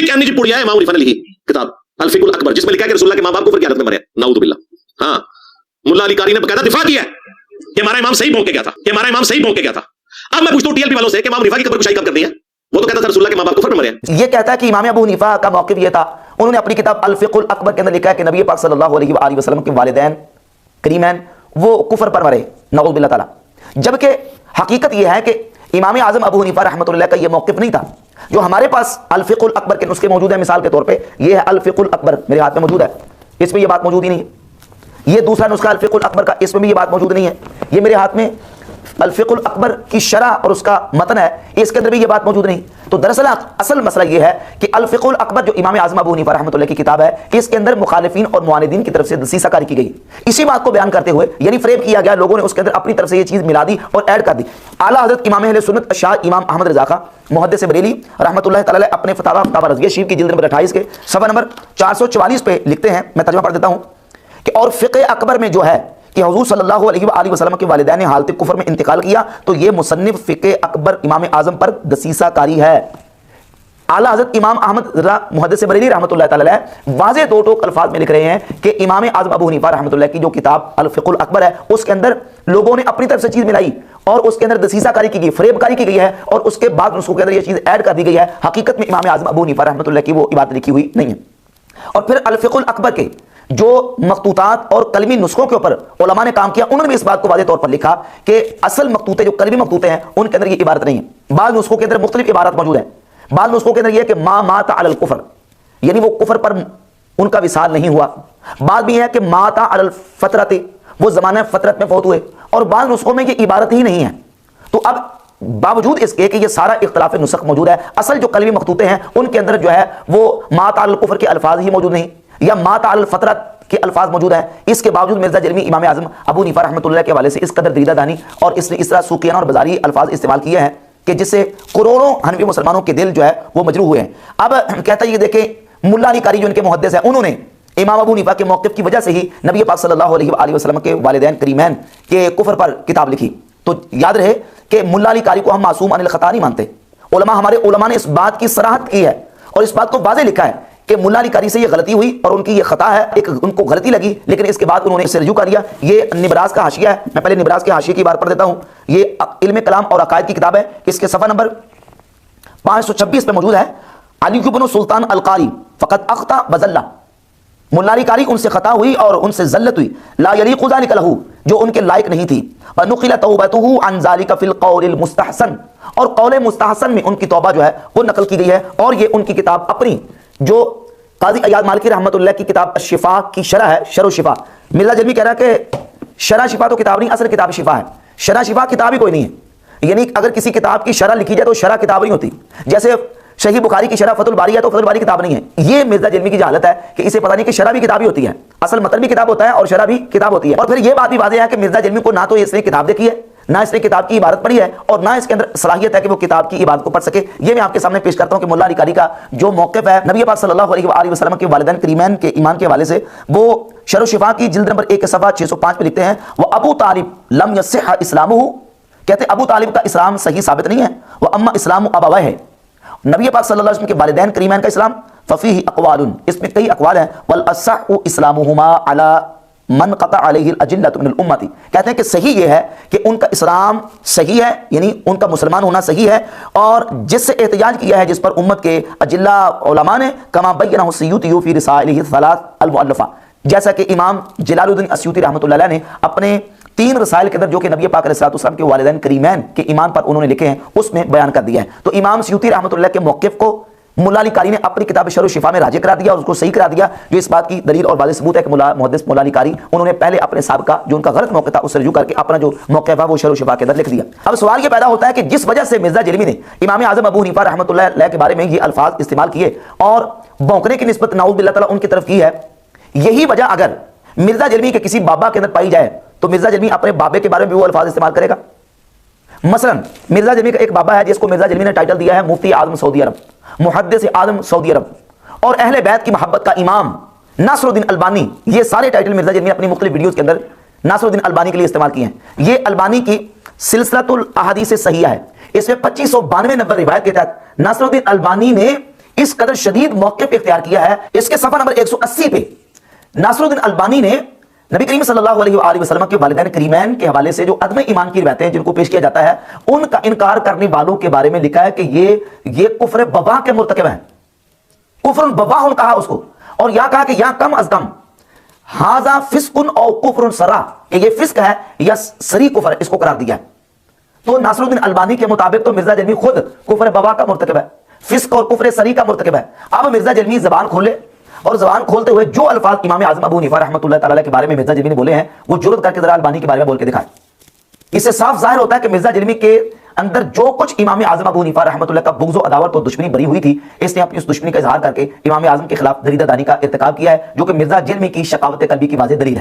फिक NG पुड़िया है इमाम रिफा ने लिखी किताब अल फिकुल अकबर, जिसमें लिखा है कि रसूलुल्लाह के मां बाप कुफर की हालत में मरे, नाउदुबिल्लाह। हाँ, मुल्ला अली कारी ने बकायदा दिफा किया कि हमारा इमाम सही भौंक के गया था, कि हमारा इमाम सही भौंक के गया था। अब मैं पूछता हूं टीएलपी वालों से कि इमाम रिफा की कब्र कुशाई कब कर दी है? वो तो कहता था रसूलुल्लाह के मां बाप कुफर में मरे हैं। ये कहता है कि इमाम अबू हनीफा का मौक़िफ़ ये था, उन्होंने अपनी किताब अल फिकुल अकबर के अंदर लिखा है कि नबी पाक सल्लल्लाहु अलैहि वसल्लम के वालिदैन करीमैन वो कुफर पर मरे, नऊज़ुबिल्लाह ताला। जबकि हकीकत यह है कि इमाम आज़म अबू हनीफा रहमतुल्लाह का ये मौक़िफ़ नहीं था। जो हमारे पास अल फिकुल अकबर के नुस्खे मौजूद है, मिसाल के तौर पे ये है अल फिकुल अकबर, मेरे हाथ में मौजूद है, इसमें ये बात मौजूद ही नहीं है। ये दूसरा नुस्खा अल फिकुल अकबर का, इसमें भी ये बात मौजूद नहीं है। ये मेरे हाथ में अल फिकुल अकबर की शरह और उसका मतन है, इसके अंदर भी ये बात मौजूद नहीं। तो दरअसल असल मसला ये है कि अल फिकुल अकबर जो इमाम आज़म अबू हनीफा रहमतुल्लाह की किताब है, इसके अंदर मुखालिफिन और मुआनिदीन की तरफ से दसीसाकारी की गई। इसी बात को बयान करते हुए यानी फ्रेब किया गया, लोगों ने उसके अंदर अपनी तरफ से ये चीज़ मिला दी और ऐड कर दी। आला हज़रत इमाम अहले सुन्नत शाह इमाम अहमद रज़ा खां मुहद्दिस बरेली रहमतुल्लाह तआला अपने फतावा रज़विया शरीफ की जिल्द नंबर 28 के सफ़ा नंबर 444 पे लिखते हैं, मैं तर्जुमा पढ़ देता हूँ कि और फ़िक़्ह अकबर में जो है कि हुज़ूर सल्लल्लाहु अलैहि वसल्लम के वालिदैन ने हालत कुफर में इंतकाल किया, तो ये मुसन्निफ फ़िक़्ह अकबर इमाम आज़म पर दसीसाकारी है। आला हज़रत इमाम अहमद रज़ा मुहद्दिस बरेली रहमतुल्लाह तआला वाज़ेह दो टोक अल्फाज में लिख रहे हैं कि इमाम आज़म अबू हनीफा रहमतुल्लाह की जो किताब अल फ़िकुल अकबर है, उसके अंदर लोगों ने अपनी तरफ से चीज़ मिलाई और उसके अंदर दसीसाकारी की गई, फ़रेबकारी की गई है और उसके बाद उसके अंदर ये चीज़ ऐड कर दी गई है। हकीकत में इमाम आज़म अबू हनीफा रहमतुल्लाह की वो इबारत लिखी हुई नहीं है। और फिर अल फ़िकुल अकबर के जो मखतूतात और कलमी नुस्खों के ऊपर उलमा ने काम किया, उन्होंने भी इस बात को वाज़ेह तौर पर लिखा कि असल मखतूते जो कलमी मखतूते हैं उनके अंदर ये इबारत नहीं है। बाद नुस्खों के अंदर मुख्तलिफ इबारत मौजूद है। बाद नुस्खों के अंदर यह कि मा माता अलल कुफर, यानी वो कुफर पर उनका विसाल नहीं हुआ। बाद भी है कि माता अलल फतरत, वो ज़माना फतरत में फौत हुए। और बाद नुस्खों में ये इबारत ही नहीं है। तो अब बावजूद इसके कि ये सारा इख्तलाफ नुस्ख मौजूद है, असल जो कलमी मखतूते हैं उनके अंदर जो है वो माता अलल कुफर के अल्फाज ही मौजूद नहीं या माता अलल फतरत के अल्फाज मौजूद है। इसके बावजूद मिर्जा जलमी इमाम आज़म अबू हनीफा रहमतुल्लाह के हवाले से इस कदर दरीदादानी और इसने इस तरह सूकियाना और बाजारी अल्फाज इस्तेमाल किए हैं कि जिससे करोड़ों हनफी मुसलमानों के दिल जो है वो मजरूह हुए हैं। अब कहता है ये देखें, मुल्ला अली कारी जो इनके मुहद्दिस हैं, उन्होंने इमाम अबू हनीफा के मौक़िफ़ की वजह से ही नबी पाक सल्लल्लाहु अलैहि वसल्लम के वालिदैन करीमैन के कुफर पर किताब लिखी। तो याद रहे कि मुल्ला अली कारी को हम मासूम अनिल ख़ता नहीं मानते। हमारे उलमा ने इस बात की सराहत की है और इस बात को वाज़ेह लिखा है कि मुल्ला अली कारी से ये गलती हुई और उनकी ये खता है, एक उनको गलती लगी, लेकिन इसके बाद उन्होंने इससे रजू कर लिया। ये निबराज का हाशिया है, मैं पहले निबराज के हाशिए की बात पढ़ देता हूँ। ये इल्म कलाम और अकायद की किताब है, इसके सफ़ा नंबर 526 पे मौजूद है। अली इब्न सुल्तान अल कारी फ़क़त अख्ता बज़ल्ला, मुल्ला अली कारी उनसे खता हुई और उनसे ज़ल्लत हुई, ला यलीक़ु ज़ालिका लहू, जो उनके लायक नहीं थी। व नुक़िला तौबतुहु अन ज़ालिका फ़िल क़ौलिल मुस्तहसन, और कौल मुस्तहसन में उनकी तौबा जो है वो नकल की गई है। और ये उनकी किताब अपनी जो काज़ी अयाद मालिकी रहमतुल्लाह की किताब शिफा की शरह है, शरह शिफा। मिर्ज़ा जलमी कह रहा है कि शरह शिफा तो किताब नहीं, असल किताब शिफा है। शरह शिफा किताब ही कोई नहीं है, यानी अगर किसी किताब की शरह लिखी जाए तो शरह किताब नहीं होती। जैसे सही बुखारी की शरह फतुल बारी है तो फतुल बारी किताब नहीं है। ये मिर्ज़ा जलमी की हालत है कि इसे पता नहीं कि शरह भी किताब ही होती है, असल मतन भी किताब होता है और शरह भी किताब होती है। और फिर ये बात भी वाज़ेह है कि मिर्ज़ा जलमी को ना तो इसने किताब देखी है, ना इसने किताब की इबारत पढ़ी है और ना इसके अंदर सलाहियत है कि वो किताब की इबारत को पढ़ सके। ये मैं आपके सामने पेश करता हूँ कि मुल्ला अली कारी का जो मौक़िफ़ है नबी पाक सल्लल्लाहु अलैहि वसल्लम के वालिदैन करीमैन के ईमान के हवाले से, वो शरह शिफा की जिल्द नंबर 1 के सफ़ा 605 पे लिखते हैं, वो अबू तालिब लम यस्सिह इस्लामुहु, कहते अबू तालिब का इस्लाम सही साबित नहीं है। वह अम्मा इस्लाम अबवाह है, नबी पाक सल्लल्लाहु अलैहि वसल्लम के वालिदैन करीमैन का इस्लाम फ़फ़ीही अक़वालुन, इसमें कई अक़वाल हैं। वल अस्सहु इस्लामुहुमा अला मन क़ता अलैहिल अजिल्लतु मिनल उम्मती, कहते हैं कि सही ये है कि उनका इस्लाम सही है, यानी उनका मुसलमान होना सही है और जिससे एहतिजाज किया है जिस पर उम्मत के अजिल्ला उलमा ने, कमा बय्यनहु अस्यूती फी रिसाइलिही सलात अल मुअल्लफ़ा, जैसा कि इमाम जलालुद्दीन अस्यूती रहमतुल्लाह अलैह ने अपने 3 रसाइल के अंदर जो कि नबी पाक अलैहिस्सलाम के वालिदैन करीमैन के ईमान पर उन्होंने लिखे हैं उसमें बयान कर दिया है। तो इमाम अस्यूती रहमतुल्लाह के मौक़िफ़ को मुल्ला अली कारी ने अपनी किताब शरह शिफा में राजी करा दिया और उसको सही करा दिया, जो इस बात की दलील और वाज़ेह सबूत है कि मुहद्दिस मुल्ला अली कारी उन्होंने पहले अपने साबिक़ा जो उनका गलत मौक़िफ़ था उससे रजू करके अपना जो मौक़िफ़ था वो शरह शिफा के अंदर लिख दिया। अब सवाल ये पैदा होता है कि जिस वजह से मिर्ज़ा जलमी ने इमाम आज़म अबू हनीफा रहमतुल्लाह अलैह के बारे में ये अल्फाज इस्तेमाल किए और भौंकने की निस्बत नाऊज़ुबिल्लाह ताला उनकी तरफ की है, यही वजह अगर मिर्ज़ा जलमी के किसी बाबा के अंदर पाई जाए तो मिर्ज़ा जलमी अपने बाबे के बारे में भी वो अल्फाज इस्तेमाल करेगा। मसलन मिर्ज़ा जलमी का एक बाबा है जिसको मिर्ज़ा जलमी ने टाइटल दिया है मुफ्ती आज़म सऊदी अरब, मुहद्दिस आज़म सऊदी अरब और अहले बैत की मोहब्बत का इमाम नासरुद्दीन अलबानी। ये सारे टाइटल मिर्ज़ा जलमी ने अपनी मुख्तलिफ वीडियोज़ के अंदर नासरुद्दीन अलबानी के लिए इस्तेमाल किए हैं। ये अलबानी की सिलसिलतुल अहादीस सहीहा है, इसमें 2592 नंबर रिवायत के तहत नासरुद्दीन अलबानी ने اس قدر شدید موقف اختیار کیا ہے. اس کے صفحہ نمبر 180 پہ ناصر الدین البانی نے نبی کریم صلی اللہ علیہ وآلہ وسلم کے والدین کریمین کے حوالے سے جو عدم ایمان کی روایتیں جن کو پیش کیا جاتا ہے ان کا انکار کرنے والوں کے بارے میں لکھا ہے کہ یہ کفر بوا کے مرتکب ہیں. کفر بوا کہا اس کو, اور یا کہا کہ یا کم از کم ہاذا فسق او کفر سرا, کہ یہ فسق ہے یا سری کفر, اس کو قرار دیا ہے. تو ناصر الدین البانی کے مطابق تو مرزا جلمی خود کفر بوا کا مرتکب ہے, فسق اور کفر سری کا مرتکب ہے. اب مرزا جلمی زبان کھولے اور زبان کھولتے ہوئے جو الفاظ امام اعظم ابو حنیفہ رحمۃ اللہ تعالی کے بارے میں مرزا جلمی نے بولے ہیں وہ جرأت کر کے ذرا البانی کے بارے میں بول کے دکھائے. اس سے صاف ظاہر ہوتا ہے کہ مرزا جلمی کے اندر جو کچھ امام اعظم ابو حنیفہ رحمۃ اللہ کا بغض و عداوت اور دشمنی بری ہوئی تھی, اس نے اپنی اس دشمنی کا اظہار کر کے امام اعظم کے خلاف دریدہ دانی کا ارتکاب کیا ہے, جو کہ مرزا جلمی کی شقاوت قلبی کی واضح دلیل ہے.